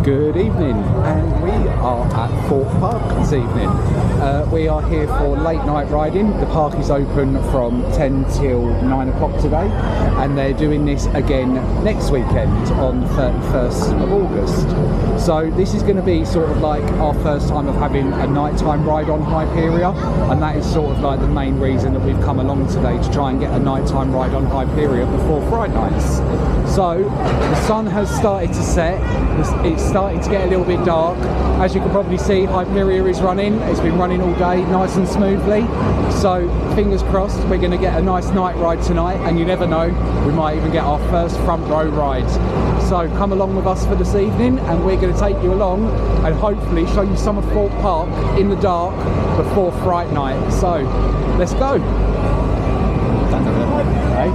Good evening, and we are at Thorpe Park this evening. We are here for late night riding. The park is open from 10 till 9 o'clock today, and they're doing this again next weekend on the 31st of August. So this is going to be sort of like our first time of having a nighttime ride on Hyperia, and that is sort of like the main reason that we've come along today, to try and get a nighttime ride on Hyperia before Friday nights. So the sun has started to set. It's starting to get a little bit dark. As you can probably see, Hyperia is running. It's been running all day, nice and smoothly. So fingers crossed, we're going to get a nice night ride tonight, and you never know, we might even get our first front row ride. So come along with us for this evening, and we're going to take you along and hopefully show you some of Thorpe Park in the dark before Fright Night. So let's go. Hey,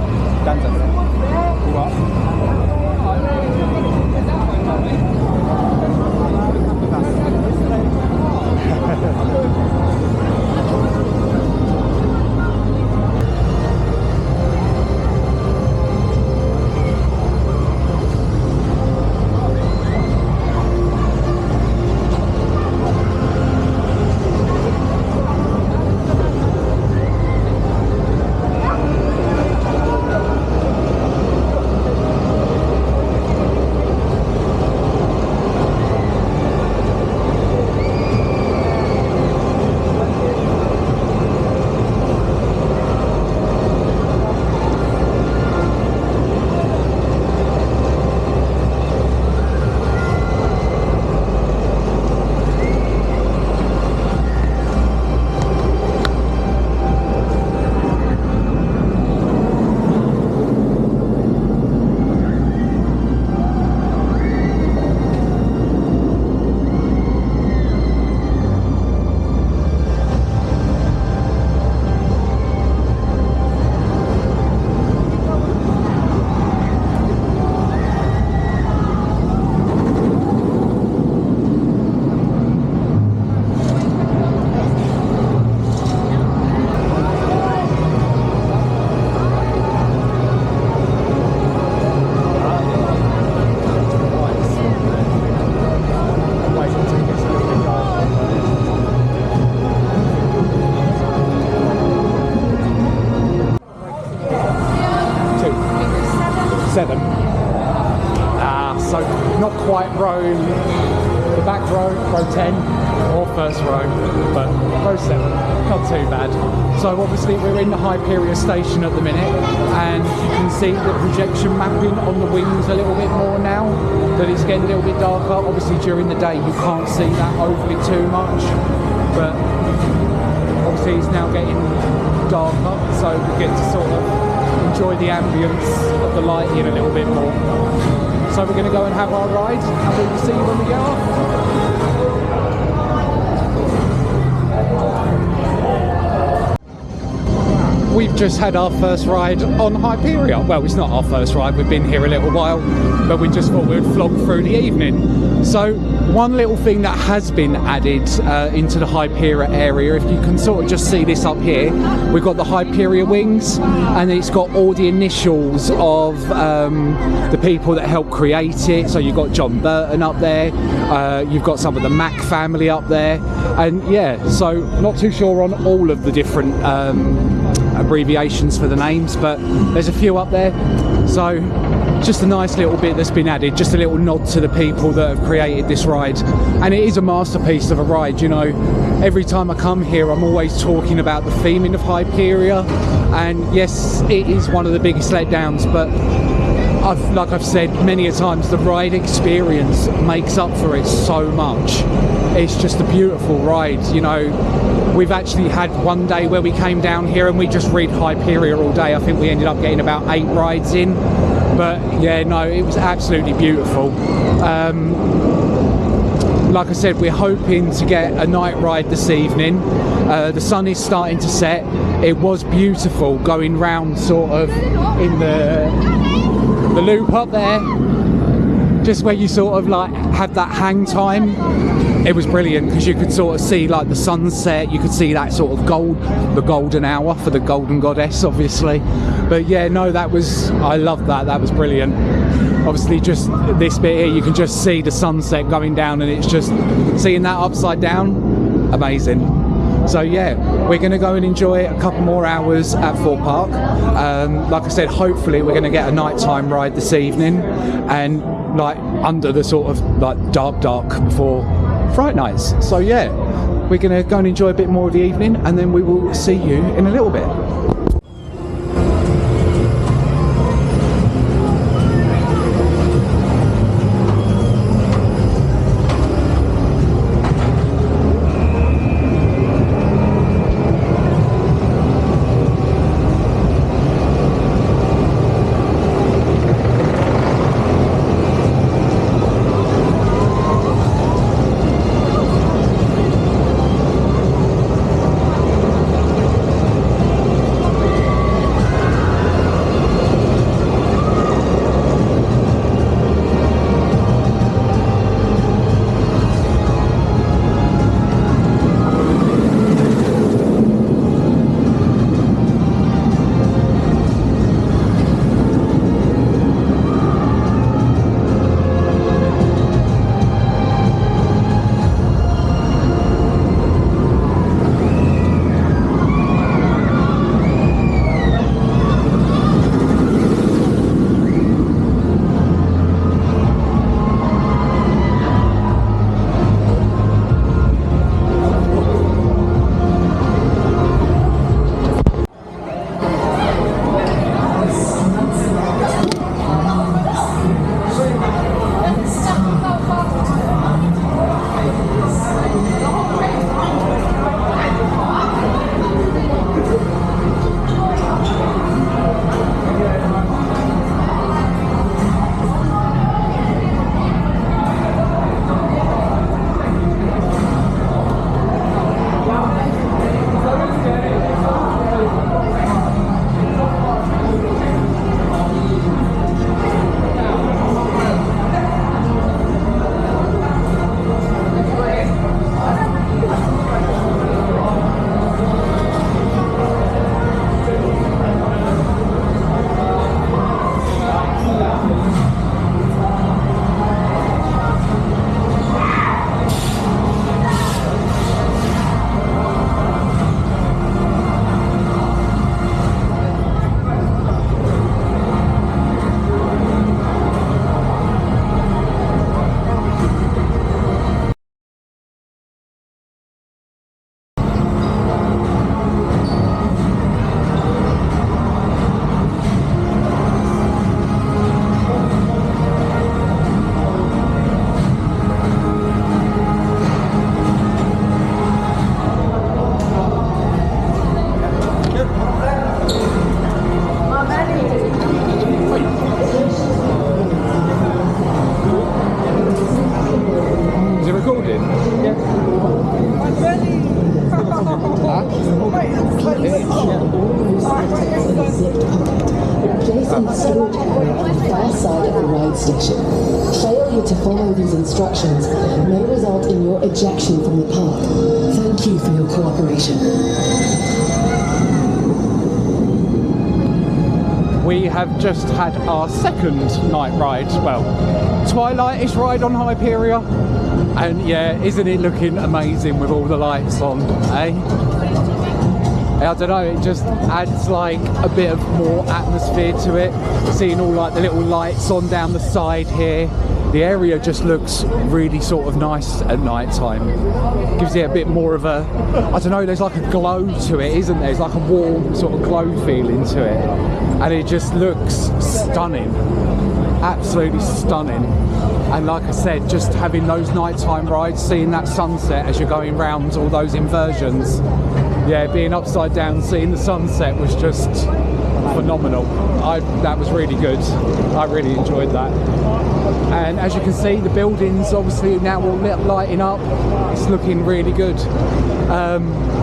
so not quite row, the back row 10, or first row, but row 7, not too bad. So obviously we're in the Hyperia station at the minute, and you can see the projection mapping on the wings a little bit more now, that it's getting a little bit darker. Obviously during the day you can't see that overly too much, but obviously it's now getting darker, so we get to sort of enjoy the ambience of the lighting a little bit more. So we're going to go and have our ride, and we will see you when we get off. We've just had our first ride on Hyperia. Well, it's not our first ride, we've been here a little while, but we just thought we'd vlog through the evening. So one little thing that has been added into the Hyperia area, if you can sort of just see this up here, we've got the Hyperia wings, and it's got all the initials of the people that helped create it. So you've got John Burton up there, you've got some of the Mac family up there, and yeah, so not too sure on all of the different abbreviations for the names, but there's a few up there. So just a nice little bit that's been added, just a little nod to the people that have created this ride. And it is a masterpiece of a ride, you know. Every time I come here I'm always talking about the theming of Hyperia, and yes, it is one of the biggest letdowns, but like I've said many a times, the ride experience makes up for it so much. It's just a beautiful ride, you know. We've actually had one day where we came down here and we just rid Hyperia all day. I think we ended up getting about 8 rides in, but yeah, no, it was absolutely beautiful. Like I said, we're hoping to get a night ride this evening. The sun is starting to set. It was beautiful going round sort of in the loop up there. just where you sort of like had that hang time. It was brilliant because you could sort of see like the sunset, you could see that sort of the golden hour for the golden goddess, obviously. But yeah, no, I loved that. That was brilliant. Obviously, just this bit here, you can just see the sunset going down, and it's just seeing that upside down, amazing. So yeah, we're going to go and enjoy a couple more hours at Thorpe Park. Like I said, hopefully we're going to get a nighttime ride this evening, and like under the sort of like dark before Fright Nights. So yeah, we're going to go and enjoy a bit more of the evening, and then we will see you in a little bit. To follow these instructions may result in your ejection from the park. Thank you for your cooperation. We have just had our second night ride, well, twilight-ish ride on Hyperia, and yeah, isn't it looking amazing with all the lights on, eh? I don't know, it just adds like a bit of more atmosphere to it, seeing all like the little lights on down the side here. The area just looks really sort of nice at night time. Gives it a bit more of a, I don't know, there's like a glow to it, isn't there? There's like a warm sort of glow feeling to it. And it just looks stunning. Absolutely stunning. And like I said, just having those nighttime rides, seeing that sunset as you're going round all those inversions. Yeah, being upside down, seeing the sunset was just phenomenal. That was really good. I really enjoyed that. And as you can see, the buildings obviously now all lighting up. It's looking really good.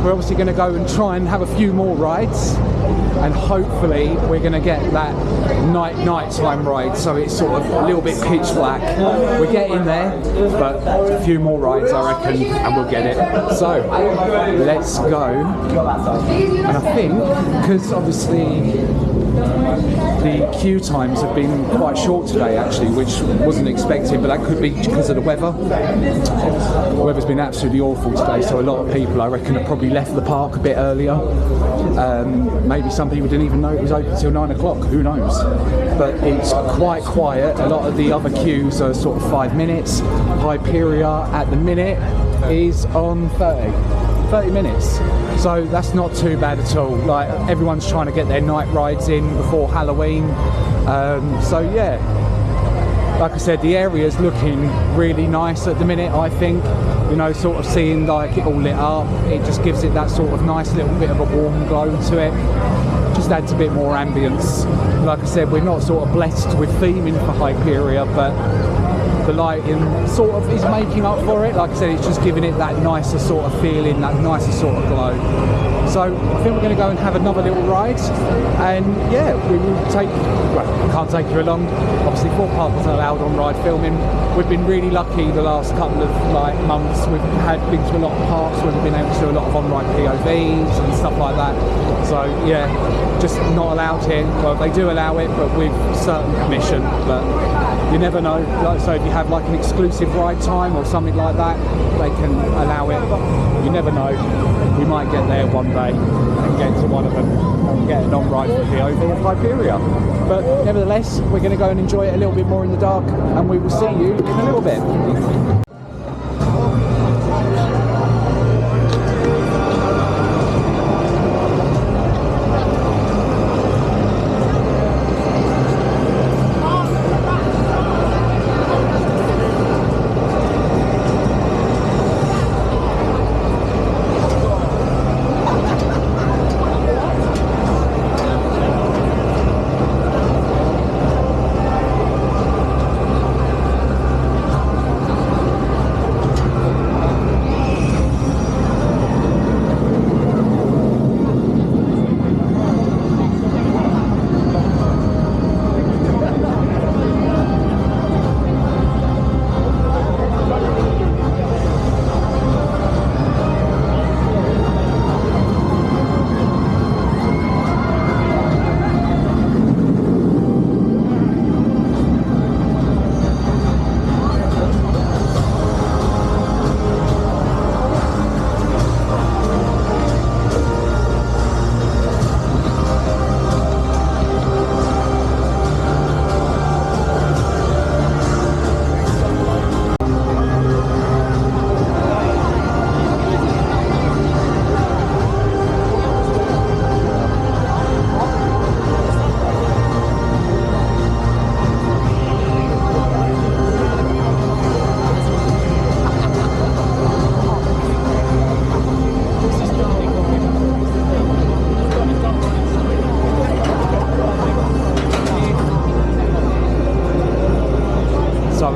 We're obviously going to go and try and have a few more rides, and hopefully we're going to get that nighttime ride, so it's sort of a little bit pitch black. We're getting there, but a few more rides I reckon and we'll get it. So let's go. And I think because obviously the queue times have been quite short today actually, which wasn't expected, but that could be because of the weather. The weather's been absolutely awful today, so a lot of people I reckon have probably left the park a bit earlier. Maybe some people didn't even know it was open till 9 o'clock, who knows. But it's quite quiet. A lot of the other queues are sort of 5 minutes. Hyperia at the minute is on 30 minutes. So that's not too bad at all. Like, everyone's trying to get their night rides in before Halloween. So yeah, like I said, the area's looking really nice at the minute, I think. You know, sort of seeing like it all lit up, it just gives it that sort of nice little bit of a warm glow to it. Just adds a bit more ambience. Like I said, we're not sort of blessed with theming for Hyperia, but the lighting sort of is making up for it. Like I said, it's just giving it that nicer sort of feeling, that nicer sort of glow. So I think we're going to go and have another little ride, and yeah, we will take, well, can't take you along. Obviously Thorpe Park wasn't allowed on ride filming. We've been really lucky the last couple of like months. We've been to a lot of parks where we've been able to do a lot of on-ride POVs and stuff like that. So yeah, just not allowed here. Well, they do allow it, but with certain permission, but you never know. Like, so if you have like an exclusive ride time or something like that, they can allow it. You never know. We might get there one day and get to one of them and get an on-ride for POV of Hyperia. But nevertheless, we're going to go and enjoy it a little bit more in the dark, and we will see you in a little bit.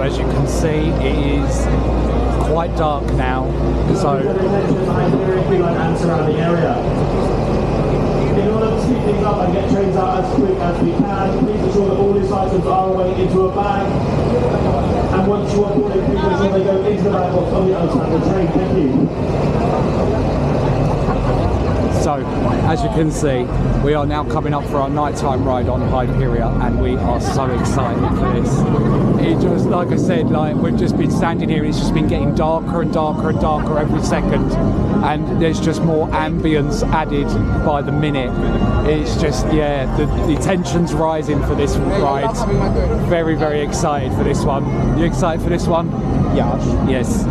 As you can see, it is quite dark now, so surrounding area. In order to speed things up and get trains out as quick as we can, please ensure that all these items are away into a bag. And once you are boarded, please ensure they go into the bag box on the other side of the train. Thank you. So, as you can see, we are now coming up for our nighttime ride on Hyperia, and we are so excited for this. It just, like I said, like we've just been standing here, it's just been getting darker and darker and darker every second, and there's just more ambience added by the minute. It's just, yeah, the tension's rising for this ride. Very, very excited for this one. You excited for this one? Yes. Yes.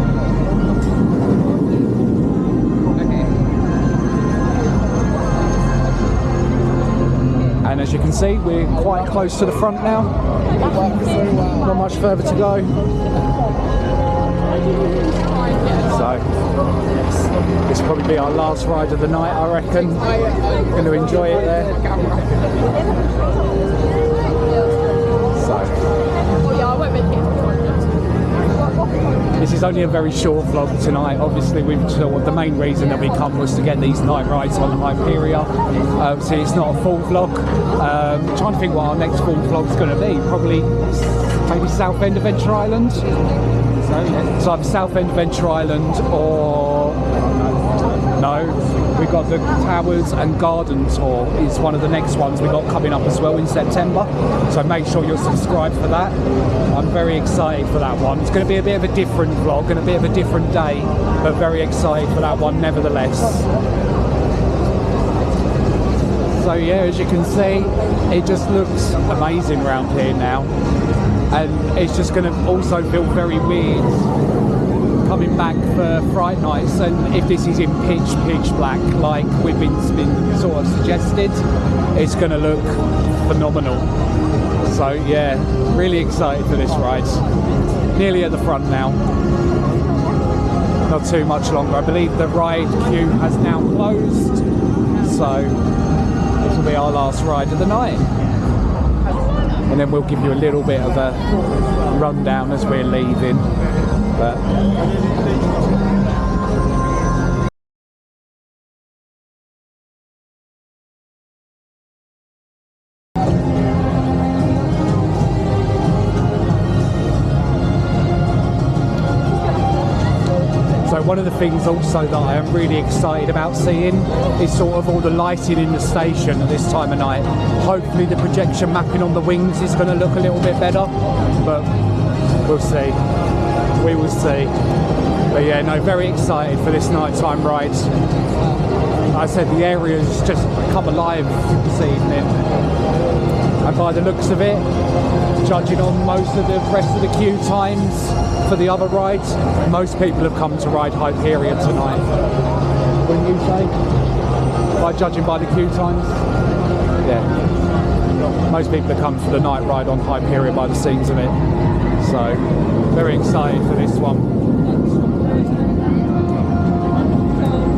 And as you can see, we're quite close to the front now. Not much further to go. So, this will probably be our last ride of the night, I reckon. Going to enjoy it there. So. This is only a very short vlog tonight. Obviously, the main reason that we come was to get these night rides on Hyperia. So it's not a full vlog. I'm trying to think what our next full vlog's going to be. Probably maybe Southend Adventure Island. So either Southend Adventure Island or no. We've got the Towers and Garden Tour is one of the next ones we got coming up as well in September. So make sure you're subscribed for that. I'm very excited for that one. It's going to be a bit of a different vlog and a bit of a different day, but very excited for that one nevertheless. So yeah, as you can see, it just looks amazing around here now. And it's just going to also feel very weird coming back for Fright Nights, and if this is in pitch black like we've been sort of suggested, it's going to look phenomenal. So yeah, really excited for this ride. Nearly at the front now, not too much longer. I believe the ride queue has now closed, so this will be our last ride of the night, and then we'll give you a little bit of a rundown as we're leaving. But so one of the things also that I am really excited about seeing is sort of all the lighting in the station at this time of night. Hopefully the projection mapping on the wings is going to look a little bit better, but we'll see. We will see. But yeah, no, very excited for this nighttime ride. Like I said, the area has just come alive this evening. And by the looks of it, judging on most of the rest of the queue times for the other rides, most people have come to ride Hyperia tonight. Wouldn't you say? By judging by the queue times? Yeah. Most people have come for the night ride on Hyperia by the scenes of it. So, very excited for this one.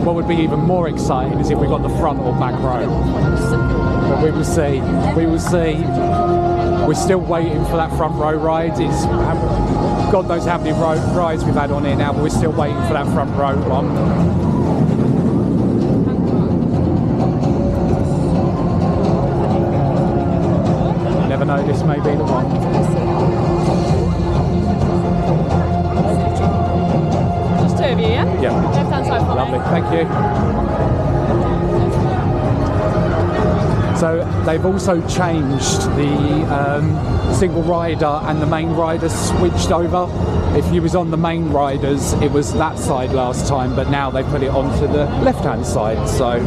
What would be even more exciting is if we got the front or back row. But we will see. We will see. We're still waiting for that front row ride. It's God knows how many rides we've had on here now, but we're still waiting for that front row one. Never know, this may be the one. Just two of you, yeah? Yeah. Left hand side for me. Lovely, thank you. So they've also changed the single rider and the main rider switched over. If you was on the main riders, it was that side last time, but now they put it onto the left-hand side. So.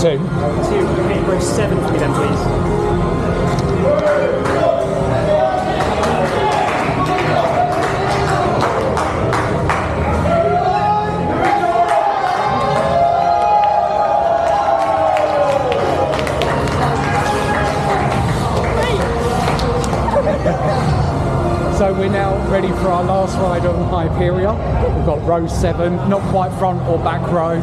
Two. Okay, row 7 for me then, please. So we're now ready for our last ride on Hyperia. We've got row 7, not quite front or back row,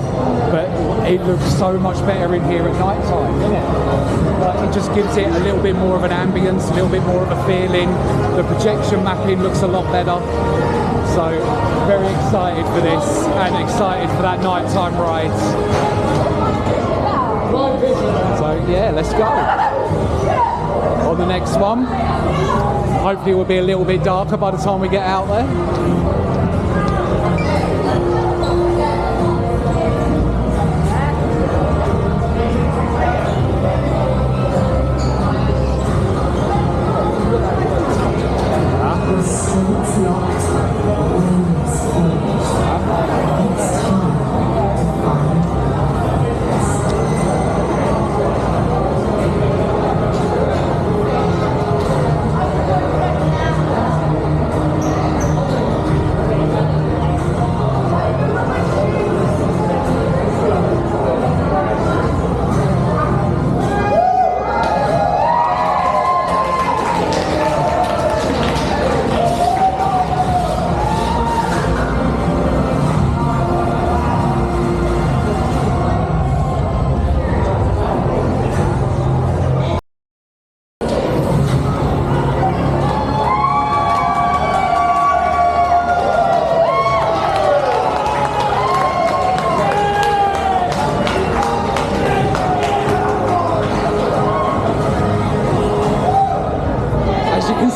but it looks so much better in here at night time, doesn't it? Like, it just gives it a little bit more of an ambience, a little bit more of a feeling. The projection mapping looks a lot better. So very excited for this and excited for that nighttime ride. So yeah, let's go. On the next one. Hopefully it will be a little bit darker by the time we get out there.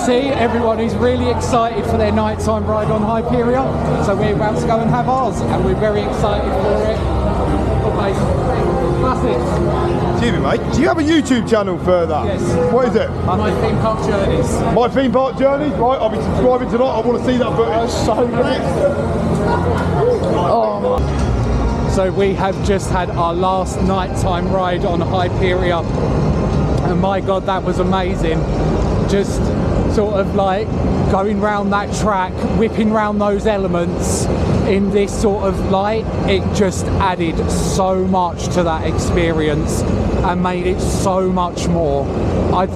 see everyone is really excited for their nighttime ride on Hyperia. So we're about to go and have ours, and we're very excited for it. Excuse me, mate. Do you have a YouTube channel for that? Yes. What is it? My theme park journeys. My Theme Park Journeys? Right, I'll be subscribing tonight. I want to see that footage. So we have just had our last nighttime ride on Hyperia, and my god, that was amazing. Just sort of like going round that track, whipping round those elements in this sort of light, it just added so much to that experience and made it so much more. I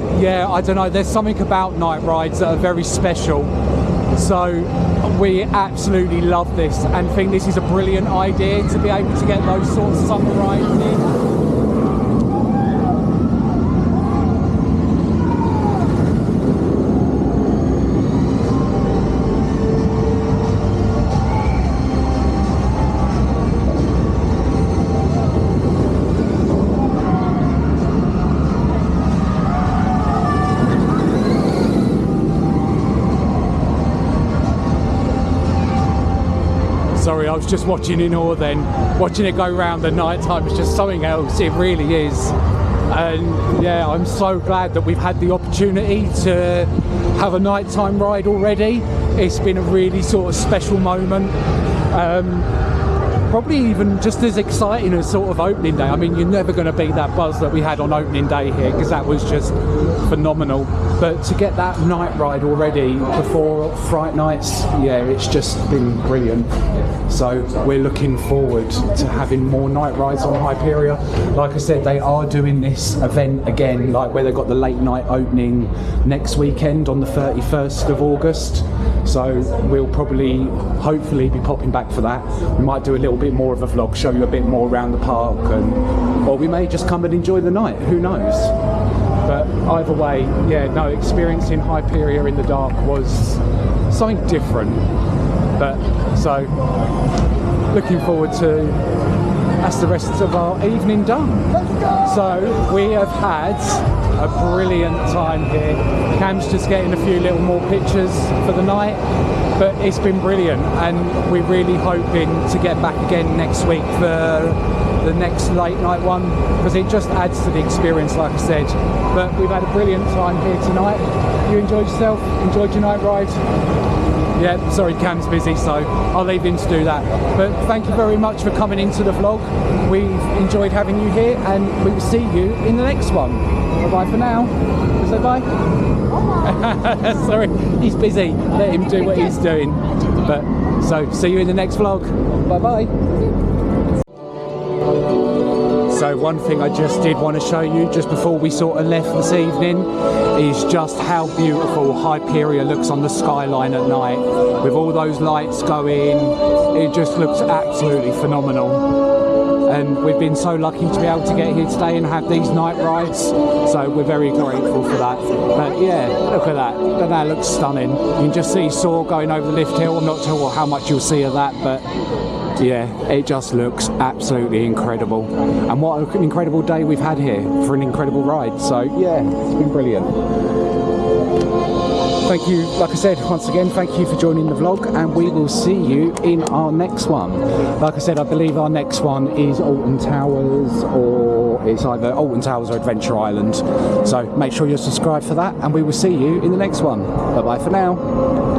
don't know, there's something about night rides that are very special. So we absolutely love this and think this is a brilliant idea to be able to get those sorts of summer rides in. Sorry, I was just watching in awe then. Watching it go round at night time is just something else, it really is. And yeah, I'm so glad that we've had the opportunity to have a nighttime ride already. It's been a really sort of special moment. Probably even just as exciting as sort of opening day. I mean, you're never going to beat that buzz that we had on opening day here, because that was just phenomenal. But to get that night ride already before Fright Nights, yeah, it's just been brilliant. So we're looking forward to having more night rides on Hyperia. Like I said, they are doing this event again, like where they've got the late night opening next weekend on the 31st of August. So we'll probably, hopefully, be popping back for that. We might do a little bit more of a vlog, show you a bit more around the park, or we may just come and enjoy the night, who knows. But either way, yeah, no, experiencing Hyperia in the dark was something different. But so, looking forward to, that's the rest of our evening done. So we have had a brilliant time here. Cam's just getting a few little more pictures for the night, but it's been brilliant, and we're really hoping to get back again next week for the next late night one, because it just adds to the experience, like I said. But we've had a brilliant time here tonight. You enjoyed yourself? Enjoyed your night ride? Yeah, sorry, Cam's busy, so I'll leave him to do that. But thank you very much for coming into the vlog. We've enjoyed having you here, and we will see you in the next one. Bye-bye for now. Say bye. Sorry, he's busy. Let him do what he's doing. But so, see you in the next vlog. Bye-bye. So one thing I just did want to show you just before we sort of left this evening is just how beautiful Hyperia looks on the skyline at night. With all those lights going, it just looks absolutely phenomenal. And we've been so lucky to be able to get here today and have these night rides, so we're very grateful for that. But yeah, look at that. That looks stunning. You can just see Saw going over the lift hill. I'm not sure how much you'll see of that, but yeah, it just looks absolutely incredible. And what an incredible day we've had here for an incredible ride. So yeah, it's been brilliant. Thank you, like I said, once again, thank you for joining the vlog, and we will see you in our next one. Like I said, I believe our next one is Alton Towers, or it's either Alton Towers or Adventure Island. So make sure you're subscribed for that, and we will see you in the next one. Bye-bye for now.